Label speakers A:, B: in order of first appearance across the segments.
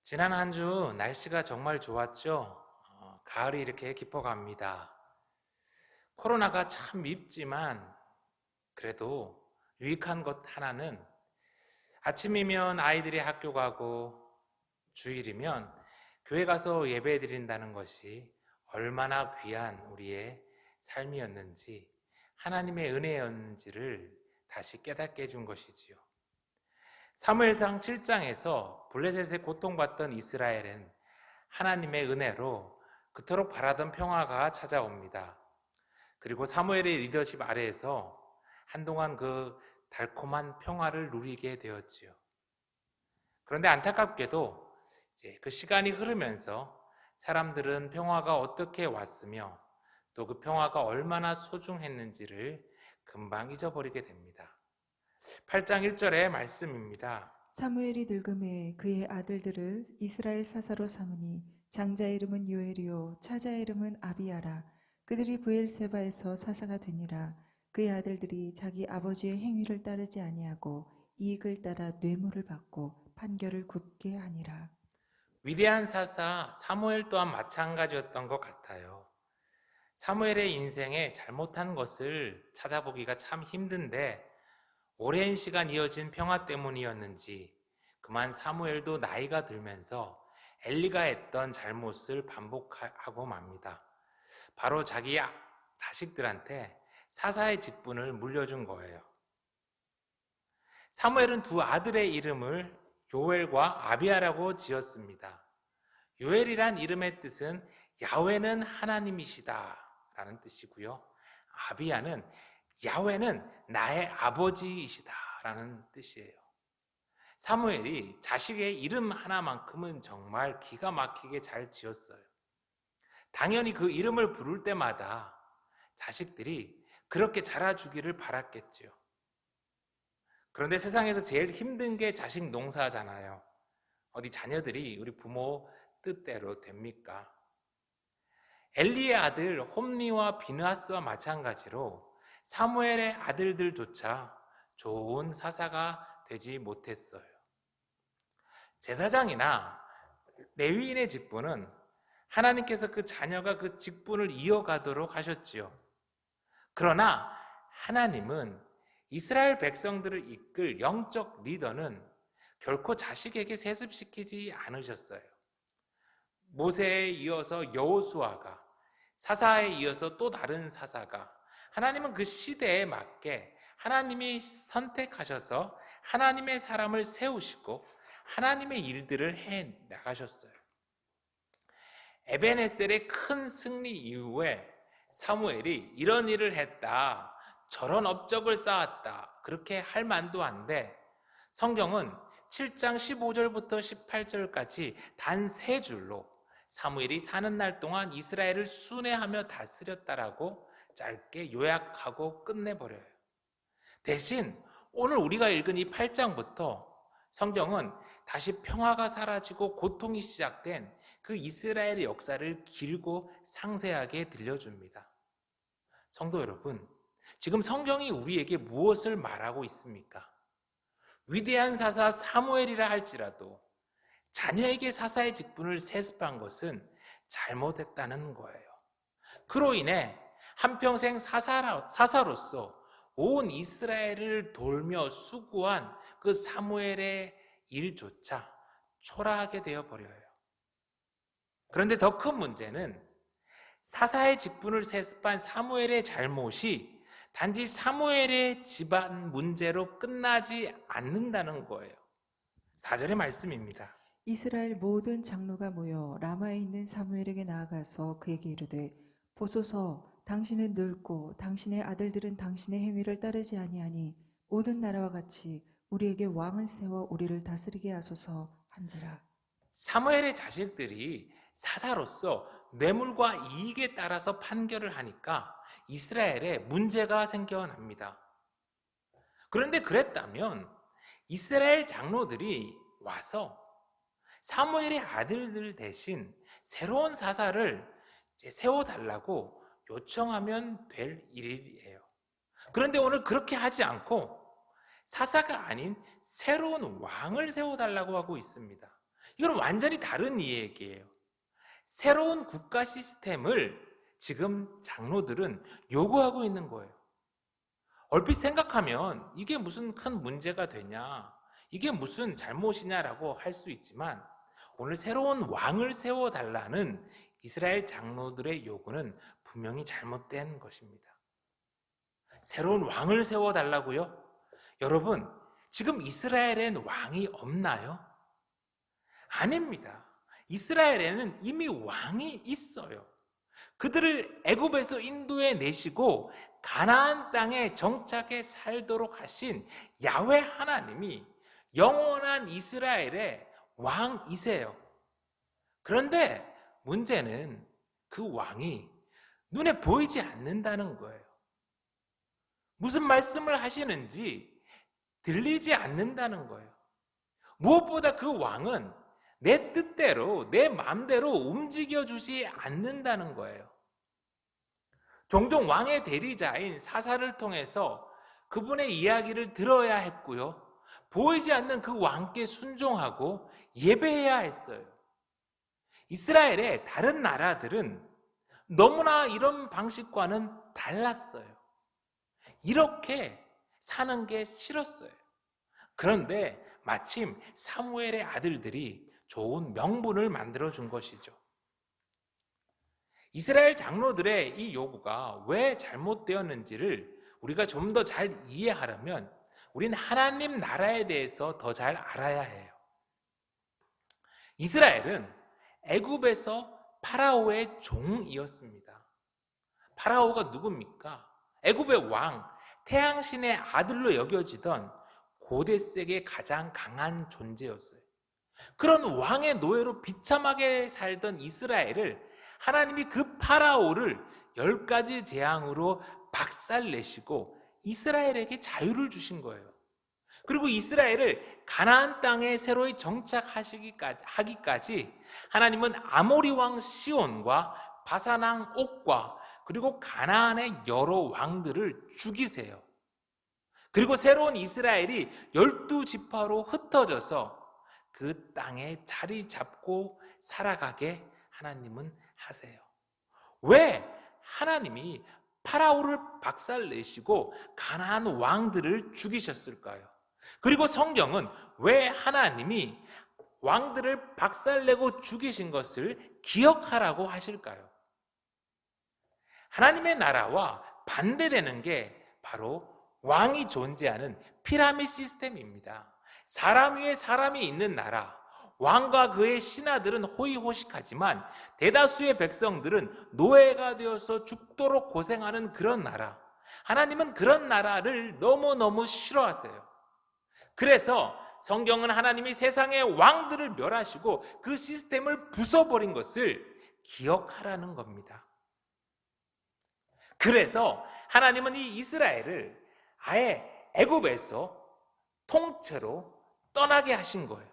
A: 지난 한 주 날씨가 정말 좋았죠? 가을이 이렇게 깊어갑니다. 코로나가 참 밉지만 그래도 유익한 것 하나는 아침이면 아이들이 학교 가고 주일이면 교회 가서 예배 드린다는 것이 얼마나 귀한 우리의 삶이었는지 하나님의 은혜였는지를 다시 깨닫게 해준 것이지요. 사무엘상 7장에서 블레셋에 고통받던 이스라엘은 하나님의 은혜로 그토록 바라던 평화가 찾아옵니다. 그리고 사무엘의 리더십 아래에서 한동안 그 달콤한 평화를 누리게 되었지요. 그런데 안타깝게도 이제 그 시간이 흐르면서 사람들은 평화가 어떻게 왔으며 또 그 평화가 얼마나 소중했는지를 금방 잊어버리게 됩니다. 8장 1절의 말씀입니다.
B: 사무엘이 늙음에 그의 아들들을 이스라엘 사사로 삼으니 장자의 이름은 요엘이요 차자의 이름은 아비야라. 그들이 브엘세바에서 사사가 되니라. 그의 아들들이 자기 아버지의 행위를 따르지 아니하고 이익을 따라 뇌물을 받고 판결을 굽게 하니라.
A: 위대한 사사 사무엘 또한 마찬가지였던 것 같아요. 사무엘의 인생에 잘못한 것을 찾아보기가 참 힘든데 오랜 시간 이어진 평화 때문이었는지 그만 사무엘도 나이가 들면서 엘리가 했던 잘못을 반복하고 맙니다. 바로 자기 자식들한테 사사의 직분을 물려준 거예요. 사무엘은 두 아들의 이름을 요엘과 아비야라고 지었습니다. 요엘이란 이름의 뜻은 야훼는 하나님이시다 라는 뜻이고요. 아비야는 야훼는 나의 아버지이시다 라는 뜻이에요. 사무엘이 자식의 이름 하나만큼은 정말 기가 막히게 잘 지었어요. 당연히 그 이름을 부를 때마다 자식들이 그렇게 자라주기를 바랐겠죠. 그런데 세상에서 제일 힘든 게 자식 농사잖아요. 어디 자녀들이 우리 부모 뜻대로 됩니까? 엘리의 아들 홈리와 비느하스와 마찬가지로 사무엘의 아들들조차 좋은 사사가 되지 못했어요. 제사장이나 레위인의 직분은 하나님께서 그 자녀가 그 직분을 이어가도록 하셨지요. 그러나 하나님은 이스라엘 백성들을 이끌 영적 리더는 결코 자식에게 세습시키지 않으셨어요. 모세에 이어서 여호수아가, 사사에 이어서 또 다른 사사가, 하나님은 그 시대에 맞게 하나님이 선택하셔서 하나님의 사람을 세우시고 하나님의 일들을 해 나가셨어요. 에벤에셀의 큰 승리 이후에 사무엘이 이런 일을 했다, 저런 업적을 쌓았다 그렇게 할 만도 한데 성경은 7장 15절부터 18절까지 단 3줄로 사무엘이 사는 날 동안 이스라엘을 순회하며 다스렸다라고 짧게 요약하고 끝내버려요. 대신 오늘 우리가 읽은 이 8장부터 성경은 다시 평화가 사라지고 고통이 시작된 그 이스라엘의 역사를 길고 상세하게 들려줍니다. 성도 여러분, 지금 성경이 우리에게 무엇을 말하고 있습니까? 위대한 사사 사무엘이라 할지라도 자녀에게 사사의 직분을 세습한 것은 잘못했다는 거예요. 그로 인해 한평생 사사로서 온 이스라엘을 돌며 수고한 그 사무엘의 일조차 초라하게 되어버려요. 그런데 더 큰 문제는 사사의 직분을 세습한 사무엘의 잘못이 단지 사무엘의 집안 문제로 끝나지 않는다는 거예요. 4절의 말씀입니다.
B: 이스라엘 모든 장로가 모여 라마에 있는 사무엘에게 나아가서 그에게 이르되 보소서 당신은 늙고 당신의 아들들은 당신의 행위를 따르지 아니하니 모든 나라와 같이 우리에게 왕을 세워 우리를 다스리게 하소서 한지라.
A: 사무엘의 자식들이 사사로서 뇌물과 이익에 따라서 판결을 하니까 이스라엘에 문제가 생겨납니다. 그런데 그랬다면 이스라엘 장로들이 와서 사무엘의 아들들 대신 새로운 사사를 세워달라고 요청하면 될 일이에요. 그런데 오늘 그렇게 하지 않고 사사가 아닌 새로운 왕을 세워달라고 하고 있습니다. 이건 완전히 다른 이야기예요. 새로운 국가 시스템을 지금 장로들은 요구하고 있는 거예요. 얼핏 생각하면 이게 무슨 큰 문제가 되냐, 이게 무슨 잘못이냐라고 할 수 있지만 오늘 새로운 왕을 세워달라는 이스라엘 장로들의 요구는 분명히 잘못된 것입니다. 새로운 왕을 세워달라고요? 여러분, 지금 이스라엘엔 왕이 없나요? 아닙니다. 이스라엘에는 이미 왕이 있어요. 그들을 애굽에서 인도해 내시고 가나안 땅에 정착해 살도록 하신 야훼 하나님이 영원한 이스라엘의 왕이세요. 그런데 문제는 그 왕이 눈에 보이지 않는다는 거예요. 무슨 말씀을 하시는지 들리지 않는다는 거예요. 무엇보다 그 왕은 내 뜻대로, 내 마음대로 움직여주지 않는다는 거예요. 종종 왕의 대리자인 사사를 통해서 그분의 이야기를 들어야 했고요. 보이지 않는 그 왕께 순종하고 예배해야 했어요. 이스라엘의 다른 나라들은 너무나 이런 방식과는 달랐어요. 이렇게 사는 게 싫었어요. 그런데 마침 사무엘의 아들들이 좋은 명분을 만들어준 것이죠. 이스라엘 장로들의 이 요구가 왜 잘못되었는지를 우리가 좀 더 잘 이해하려면 우리는 하나님 나라에 대해서 더 잘 알아야 해요. 이스라엘은 애굽에서 파라오의 종이었습니다. 파라오가 누굽니까? 애굽의 왕, 태양신의 아들로 여겨지던 고대세계 가장 강한 존재였어요. 그런 왕의 노예로 비참하게 살던 이스라엘을 하나님이 그 파라오를 10가지 재앙으로 박살내시고 이스라엘에게 자유를 주신 거예요. 그리고 이스라엘을 가나안 땅에 새로이 정착하기까지 하나님은 아모리 왕 시온과 바산 왕 옥과 그리고 가나안의 여러 왕들을 죽이세요. 그리고 새로운 이스라엘이 12지파로 흩어져서 그 땅에 자리 잡고 살아가게 하나님은 하세요. 왜 하나님이 파라오를 박살내시고 가나안 왕들을 죽이셨을까요? 그리고 성경은 왜 하나님이 왕들을 박살내고 죽이신 것을 기억하라고 하실까요? 하나님의 나라와 반대되는 게 바로 왕이 존재하는 피라미드 시스템입니다. 사람 위에 사람이 있는 나라, 왕과 그의 신하들은 호의호식하지만 대다수의 백성들은 노예가 되어서 죽도록 고생하는 그런 나라. 하나님은 그런 나라를 너무너무 싫어하세요. 그래서 성경은 하나님이 세상의 왕들을 멸하시고 그 시스템을 부숴버린 것을 기억하라는 겁니다. 그래서 하나님은 이 이스라엘을 아예 애굽에서 통째로 떠나게 하신 거예요.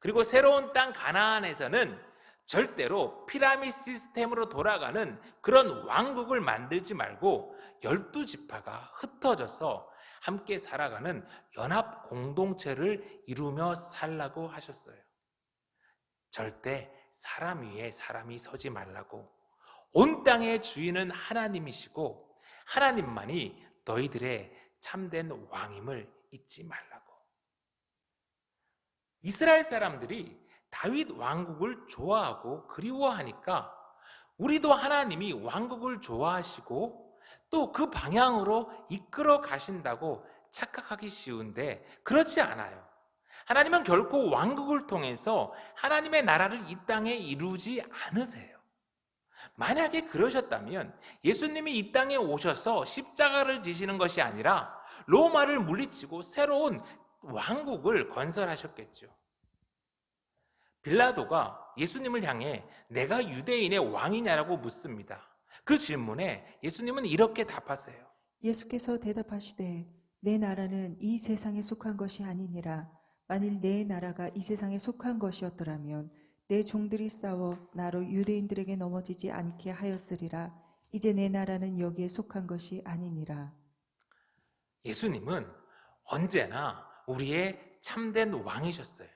A: 그리고 새로운 땅 가나안에서는 절대로 피라미드 시스템으로 돌아가는 그런 왕국을 만들지 말고 12지파가 흩어져서 함께 살아가는 연합 공동체를 이루며 살라고 하셨어요. 절대 사람 위에 사람이 서지 말라고. 온 땅의 주인은 하나님이시고 하나님만이 너희들의 참된 왕임을 잊지 말라고. 이스라엘 사람들이 다윗 왕국을 좋아하고 그리워하니까 우리도 하나님이 왕국을 좋아하시고 또 그 방향으로 이끌어 가신다고 착각하기 쉬운데 그렇지 않아요. 하나님은 결코 왕국을 통해서 하나님의 나라를 이 땅에 이루지 않으세요. 만약에 그러셨다면 예수님이 이 땅에 오셔서 십자가를 지시는 것이 아니라 로마를 물리치고 새로운 왕국을 건설하셨겠죠. 빌라도가 예수님을 향해 내가 유대인의 왕이냐라고 묻습니다. 그 질문에 예수님은 이렇게 답하세요.
B: 예수께서 대답하시되 내 나라는 이 세상에 속한 것이 아니니라. 만일 내 나라가 이 세상에 속한 것이었더라면 내 종들이 싸워 나로 유대인들에게 넘어지지 않게 하였으리라. 이제 내 나라는 여기에 속한 것이 아니니라.
A: 예수님은 언제나 우리의 참된 왕이셨어요.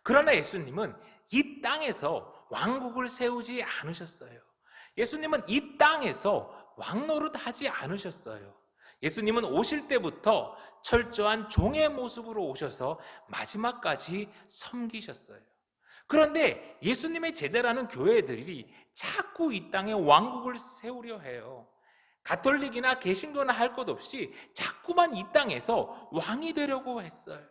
A: 그러나 예수님은 이 땅에서 왕국을 세우지 않으셨어요. 예수님은 이 땅에서 왕노릇하지 않으셨어요. 예수님은 오실 때부터 철저한 종의 모습으로 오셔서 마지막까지 섬기셨어요. 그런데 예수님의 제자라는 교회들이 자꾸 이 땅에 왕국을 세우려 해요. 가톨릭이나 개신교나 할 것 없이 자꾸만 이 땅에서 왕이 되려고 했어요.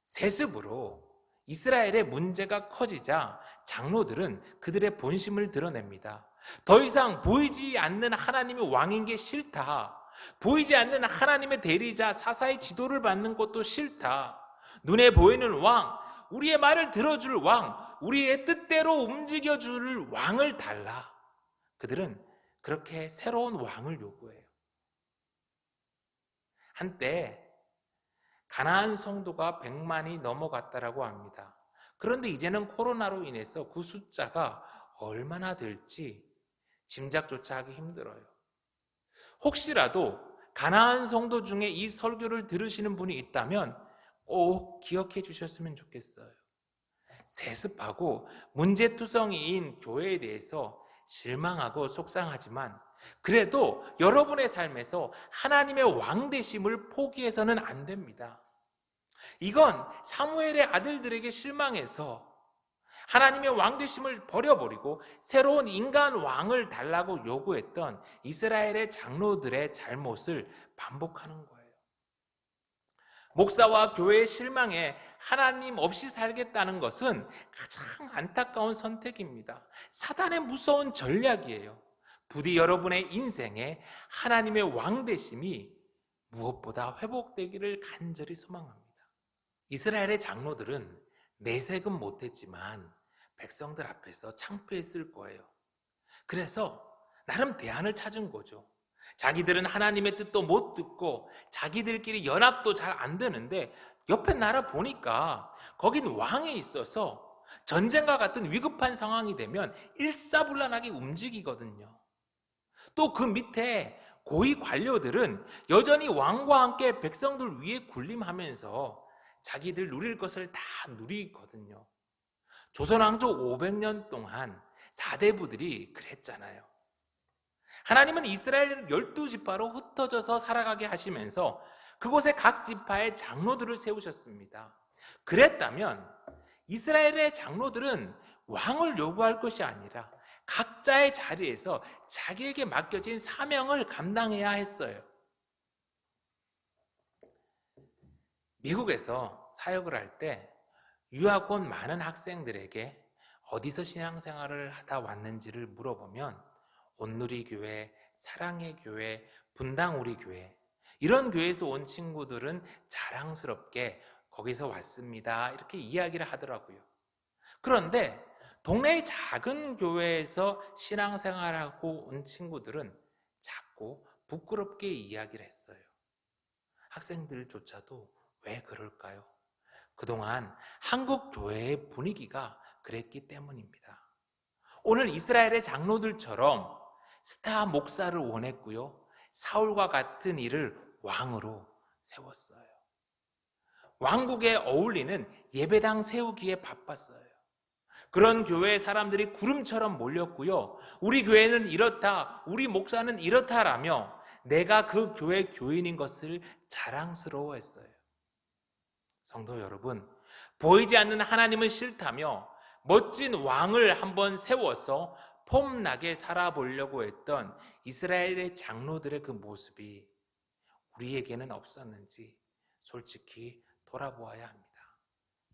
A: 세습으로 이스라엘의 문제가 커지자 장로들은 그들의 본심을 드러냅니다. 더 이상 보이지 않는 하나님이 왕인 게 싫다. 보이지 않는 하나님의 대리자 사사의 지도를 받는 것도 싫다. 눈에 보이는 왕, 우리의 말을 들어줄 왕, 우리의 뜻대로 움직여줄 왕을 달라. 그들은 그렇게 새로운 왕을 요구해요. 한때 가나안 성도가 100만이 넘어갔다라고 합니다. 그런데 이제는 코로나로 인해서 그 숫자가 얼마나 될지 짐작조차 하기 힘들어요. 혹시라도 가나안 성도 중에 이 설교를 들으시는 분이 있다면 꼭 기억해 주셨으면 좋겠어요. 세습하고 문제투성이인 교회에 대해서 실망하고 속상하지만 그래도 여러분의 삶에서 하나님의 왕되심을 포기해서는 안 됩니다. 이건 사무엘의 아들들에게 실망해서 하나님의 왕되심을 버려버리고 새로운 인간 왕을 달라고 요구했던 이스라엘의 장로들의 잘못을 반복하는 거예요. 목사와 교회의 실망에 하나님 없이 살겠다는 것은 가장 안타까운 선택입니다. 사단의 무서운 전략이에요. 부디 여러분의 인생에 하나님의 왕되심이 무엇보다 회복되기를 간절히 소망합니다. 이스라엘의 장로들은 내색은 못했지만 백성들 앞에서 창피했을 거예요. 그래서 나름 대안을 찾은 거죠. 자기들은 하나님의 뜻도 못 듣고 자기들끼리 연합도 잘 안 되는데 옆에 나라 보니까 거긴 왕이 있어서 전쟁과 같은 위급한 상황이 되면 일사불란하게 움직이거든요. 또 그 밑에 고위 관료들은 여전히 왕과 함께 백성들 위에 군림하면서 자기들 누릴 것을 다 누리거든요. 조선왕조 500년 동안 4대부들이 그랬잖아요. 하나님은 이스라엘을 12지파로 흩어져서 살아가게 하시면서 그곳에 각 지파의 장로들을 세우셨습니다. 그랬다면 이스라엘의 장로들은 왕을 요구할 것이 아니라 각자의 자리에서 자기에게 맡겨진 사명을 감당해야 했어요. 미국에서 사역을 할 때 유학 온 많은 학생들에게 어디서 신앙생활을 하다 왔는지를 물어보면 온누리교회, 사랑의 교회, 분당 우리 교회 이런 교회에서 온 친구들은 자랑스럽게 거기서 왔습니다 이렇게 이야기를 하더라고요. 그런데 동네의 작은 교회에서 신앙생활하고 온 친구들은 자꾸 부끄럽게 이야기를 했어요. 학생들조차도 왜 그럴까요? 그동안 한국 교회의 분위기가 그랬기 때문입니다. 오늘 이스라엘의 장로들처럼 스타 목사를 원했고요. 사울과 같은 이를 왕으로 세웠어요. 왕국에 어울리는 예배당 세우기에 바빴어요. 그런 교회의 사람들이 구름처럼 몰렸고요. 우리 교회는 이렇다, 우리 목사는 이렇다라며 내가 그 교회 교인인 것을 자랑스러워했어요. 성도 여러분, 보이지 않는 하나님은 싫다며 멋진 왕을 한번 세워서 폼나게 살아보려고 했던 이스라엘의 장로들의 그 모습이 우리에게는 없었는지 솔직히 돌아보아야 합니다.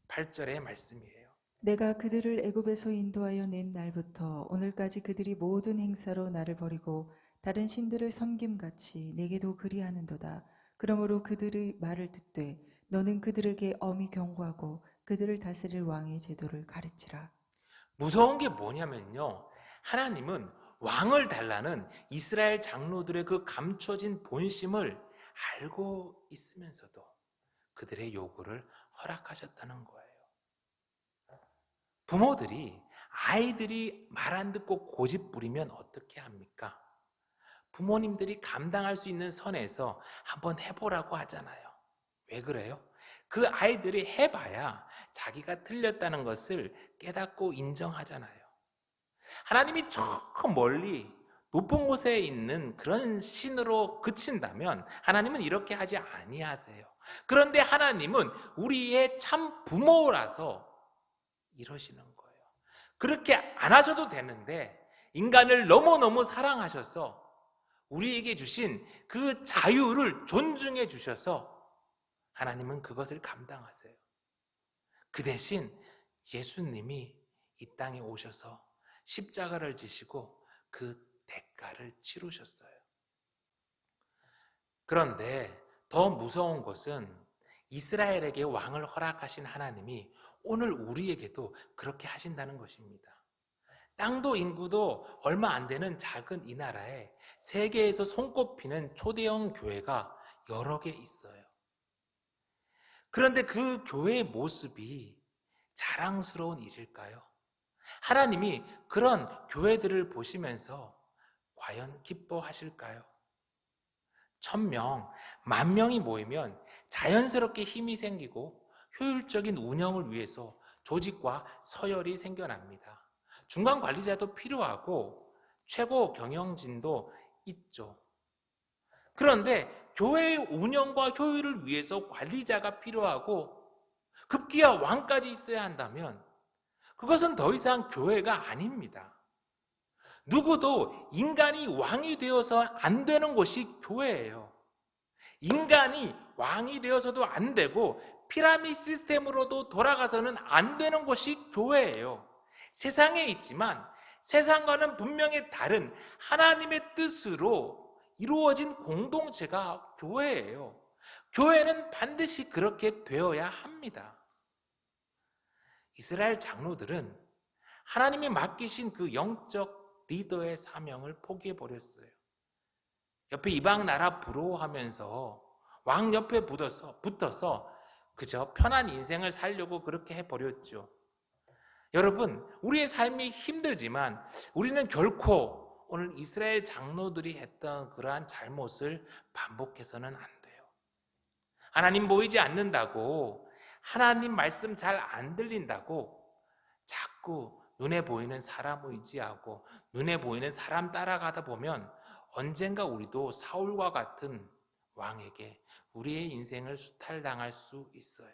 A: 8절의 말씀이에요.
B: 내가 그들을 애굽에서 인도하여 낸 날부터 오늘까지 그들이 모든 행사로 나를 버리고 다른 신들을 섬김같이 내게도 그리하는도다. 그러므로 그들의 말을 듣되 너는 그들에게 엄히 경고하고 그들을 다스릴 왕의 제도를 가르치라.
A: 무서운 게 뭐냐면요, 하나님은 왕을 달라는 이스라엘 장로들의 그 감춰진 본심을 알고 있으면서도 그들의 요구를 허락하셨다는 거예요. 부모들이 아이들이 말 안 듣고 고집 부리면 어떻게 합니까? 부모님들이 감당할 수 있는 선에서 한번 해보라고 하잖아요. 왜 그래요? 그 아이들이 해봐야 자기가 틀렸다는 것을 깨닫고 인정하잖아요. 하나님이 저 멀리 높은 곳에 있는 그런 신으로 그친다면 하나님은 이렇게 하지 아니하세요. 그런데 하나님은 우리의 참 부모라서 이러시는 거예요. 그렇게 안 하셔도 되는데 인간을 너무너무 사랑하셔서 우리에게 주신 그 자유를 존중해 주셔서 하나님은 그것을 감당하세요. 그 대신 예수님이 이 땅에 오셔서 십자가를 지시고 그 대가를 치르셨어요. 그런데 더 무서운 것은 이스라엘에게 왕을 허락하신 하나님이 오늘 우리에게도 그렇게 하신다는 것입니다. 땅도 인구도 얼마 안 되는 작은 이 나라에 세계에서 손꼽히는 초대형 교회가 여러 개 있어요. 그런데 그 교회의 모습이 자랑스러운 일일까요? 하나님이 그런 교회들을 보시면서 과연 기뻐하실까요? 1000명, 10,000명이 모이면 자연스럽게 힘이 생기고 효율적인 운영을 위해서 조직과 서열이 생겨납니다. 중간 관리자도 필요하고 최고 경영진도 있죠. 그런데 교회의 운영과 효율을 위해서 관리자가 필요하고 급기야 왕까지 있어야 한다면 그것은 더 이상 교회가 아닙니다. 누구도 인간이 왕이 되어서 안 되는 곳이 교회예요. 인간이 왕이 되어서도 안 되고 피라미드 시스템으로도 돌아가서는 안 되는 곳이 교회예요. 세상에 있지만 세상과는 분명히 다른 하나님의 뜻으로 이루어진 공동체가 교회예요. 교회는 반드시 그렇게 되어야 합니다. 이스라엘 장로들은 하나님이 맡기신 그 영적 리더의 사명을 포기해버렸어요. 옆에 이방 나라 부러워하면서 왕 옆에 붙어서 그저 편한 인생을 살려고 그렇게 해버렸죠. 여러분, 우리의 삶이 힘들지만 우리는 결코 오늘 이스라엘 장로들이 했던 그러한 잘못을 반복해서는 안 돼요. 하나님 보이지 않는다고, 하나님 말씀 잘 안 들린다고 자꾸 눈에 보이는 사람 의지하고 눈에 보이는 사람 따라가다 보면 언젠가 우리도 사울과 같은 왕에게 우리의 인생을 수탈당할 수 있어요.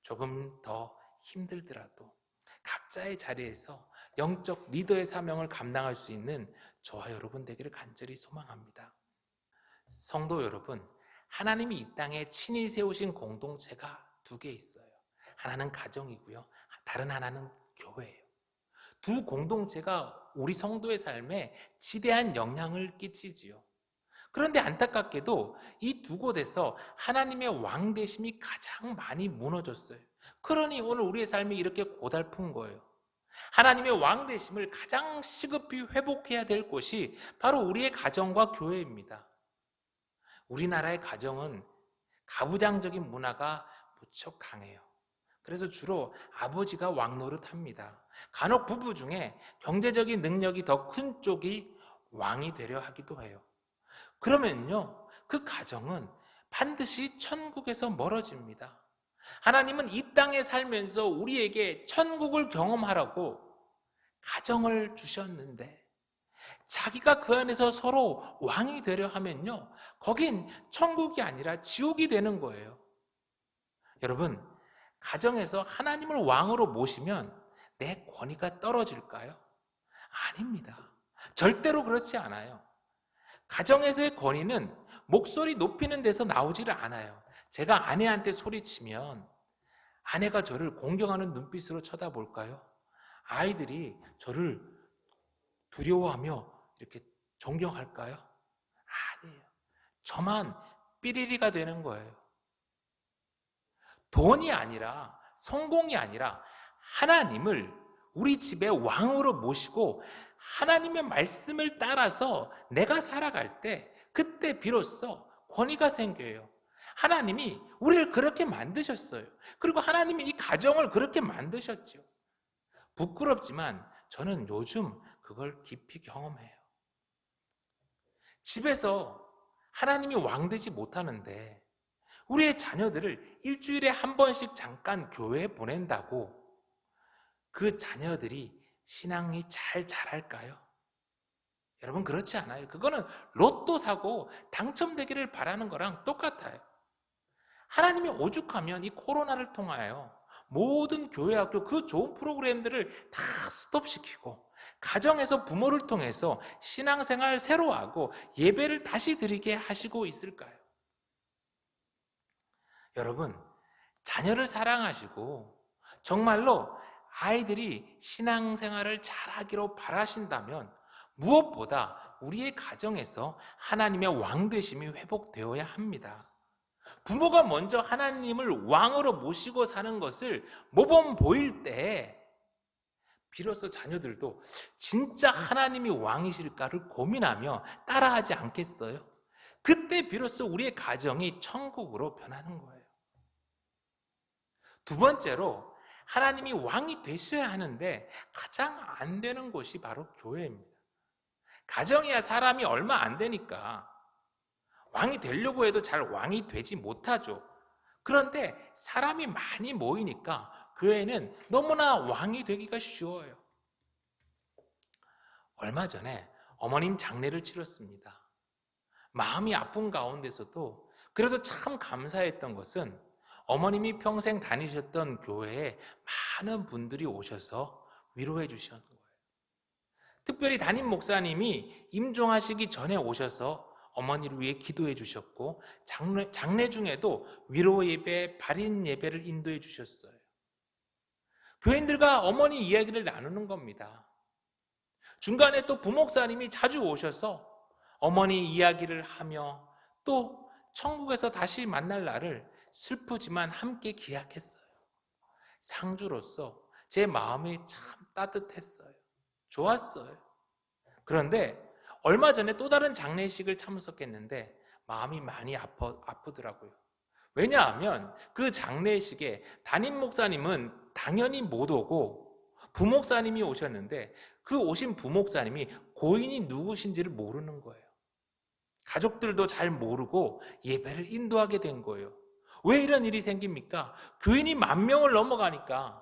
A: 조금 더 힘들더라도 각자의 자리에서 영적 리더의 사명을 감당할 수 있는 저와 여러분 되기를 간절히 소망합니다. 성도 여러분, 하나님이 이 땅에 친히 세우신 공동체가 두 개 있어요. 하나는 가정이고요, 다른 하나는 교회예요. 두 공동체가 우리 성도의 삶에 지대한 영향을 끼치지요. 그런데 안타깝게도 이 두 곳에서 하나님의 왕되심이 가장 많이 무너졌어요. 그러니 오늘 우리의 삶이 이렇게 고달픈 거예요. 하나님의 왕되심을 가장 시급히 회복해야 될 곳이 바로 우리의 가정과 교회입니다. 우리나라의 가정은 가부장적인 문화가 무척 강해요. 그래서 주로 아버지가 왕 노릇합니다. 간혹 부부 중에 경제적인 능력이 더 큰 쪽이 왕이 되려 하기도 해요. 그러면요, 그 가정은 반드시 천국에서 멀어집니다. 하나님은 이 땅에 살면서 우리에게 천국을 경험하라고 가정을 주셨는데 자기가 그 안에서 서로 왕이 되려 하면요, 거긴 천국이 아니라 지옥이 되는 거예요. 여러분, 가정에서 하나님을 왕으로 모시면 내 권위가 떨어질까요? 아닙니다. 절대로 그렇지 않아요. 가정에서의 권위는 목소리 높이는 데서 나오지를 않아요. 제가 아내한테 소리치면 아내가 저를 공경하는 눈빛으로 쳐다볼까요? 아이들이 저를 두려워하며 이렇게 존경할까요? 아니에요. 저만 삐리리가 되는 거예요. 돈이 아니라, 성공이 아니라 하나님을 우리 집에 왕으로 모시고 하나님의 말씀을 따라서 내가 살아갈 때 그때 비로소 권위가 생겨요. 하나님이 우리를 그렇게 만드셨어요. 그리고 하나님이 이 가정을 그렇게 만드셨죠. 부끄럽지만 저는 요즘 그걸 깊이 경험해요. 집에서 하나님이 왕되지 못하는데 우리의 자녀들을 일주일에 한 번씩 잠깐 교회에 보낸다고 그 자녀들이 신앙이 잘 자랄까요? 여러분, 그렇지 않아요. 그거는 로또 사고 당첨되기를 바라는 거랑 똑같아요. 하나님이 오죽하면 이 코로나를 통하여 모든 교회 학교 그 좋은 프로그램들을 다 스톱시키고 가정에서 부모를 통해서 신앙생활 새로 하고 예배를 다시 드리게 하시고 있을까요? 여러분, 자녀를 사랑하시고 정말로 아이들이 신앙생활을 잘하기로 바라신다면 무엇보다 우리의 가정에서 하나님의 왕되심이 회복되어야 합니다. 부모가 먼저 하나님을 왕으로 모시고 사는 것을 모범 보일 때 비로소 자녀들도 진짜 하나님이 왕이실까를 고민하며 따라하지 않겠어요? 그때 비로소 우리의 가정이 천국으로 변하는 거예요. 두 번째로, 하나님이 왕이 되셔야 하는데 가장 안 되는 곳이 바로 교회입니다. 가정이야 사람이 얼마 안 되니까 왕이 되려고 해도 잘 왕이 되지 못하죠. 그런데 사람이 많이 모이니까 교회는 너무나 왕이 되기가 쉬워요. 얼마 전에 어머님 장례를 치렀습니다. 마음이 아픈 가운데서도 그래도 참 감사했던 것은 어머님이 평생 다니셨던 교회에 많은 분들이 오셔서 위로해 주셨던 거예요. 특별히 담임 목사님이 임종하시기 전에 오셔서 어머니를 위해 기도해 주셨고 장례 중에도 위로 예배, 발인 예배를 인도해 주셨어요. 교인들과 어머니 이야기를 나누는 겁니다. 중간에 또 부목사님이 자주 오셔서 어머니 이야기를 하며 또 천국에서 다시 만날 날을 슬프지만 함께 기약했어요. 상주로서 제 마음이 참 따뜻했어요. 좋았어요. 그런데 얼마 전에 또 다른 장례식을 참석했는데 마음이 많이 아프더라고요. 왜냐하면 그 장례식에 담임 목사님은 당연히 못 오고 부목사님이 오셨는데 그 오신 부목사님이 고인이 누구신지를 모르는 거예요. 가족들도 잘 모르고 예배를 인도하게 된 거예요. 왜 이런 일이 생깁니까? 교인이 10,000명을 넘어가니까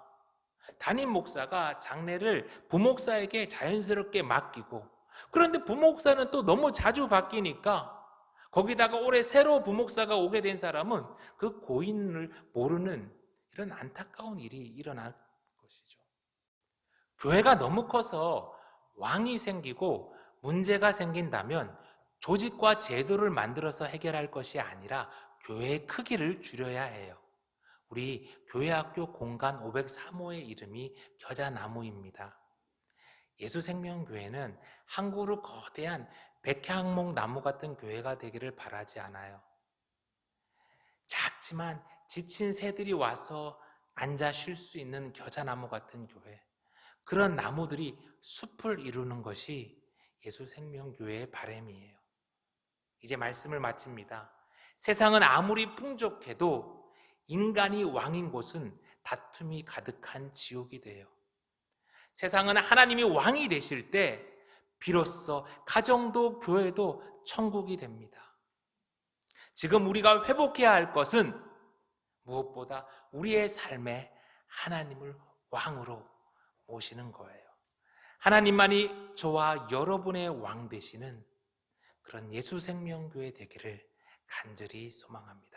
A: 담임 목사가 장례를 부목사에게 자연스럽게 맡기고, 그런데 부목사는 또 너무 자주 바뀌니까 거기다가 올해 새로 부목사가 오게 된 사람은 그 고인을 모르는 이런 안타까운 일이 일어난 것이죠. 교회가 너무 커서 왕이 생기고 문제가 생긴다면 조직과 제도를 만들어서 해결할 것이 아니라 교회의 크기를 줄여야 해요. 우리 교회학교 공간 503호의 이름이 겨자나무입니다. 예수생명교회는 한 그루 거대한 백향목 나무 같은 교회가 되기를 바라지 않아요. 작지만 지친 새들이 와서 앉아 쉴 수 있는 겨자나무 같은 교회, 그런 나무들이 숲을 이루는 것이 예수생명교회의 바람이에요. 이제 말씀을 마칩니다. 세상은 아무리 풍족해도 인간이 왕인 곳은 다툼이 가득한 지옥이 돼요. 세상은 하나님이 왕이 되실 때 비로소 가정도 교회도 천국이 됩니다. 지금 우리가 회복해야 할 것은 무엇보다 우리의 삶에 하나님을 왕으로 모시는 거예요. 하나님만이 저와 여러분의 왕 되시는 그런 예수생명교회 되기를 간절히 소망합니다.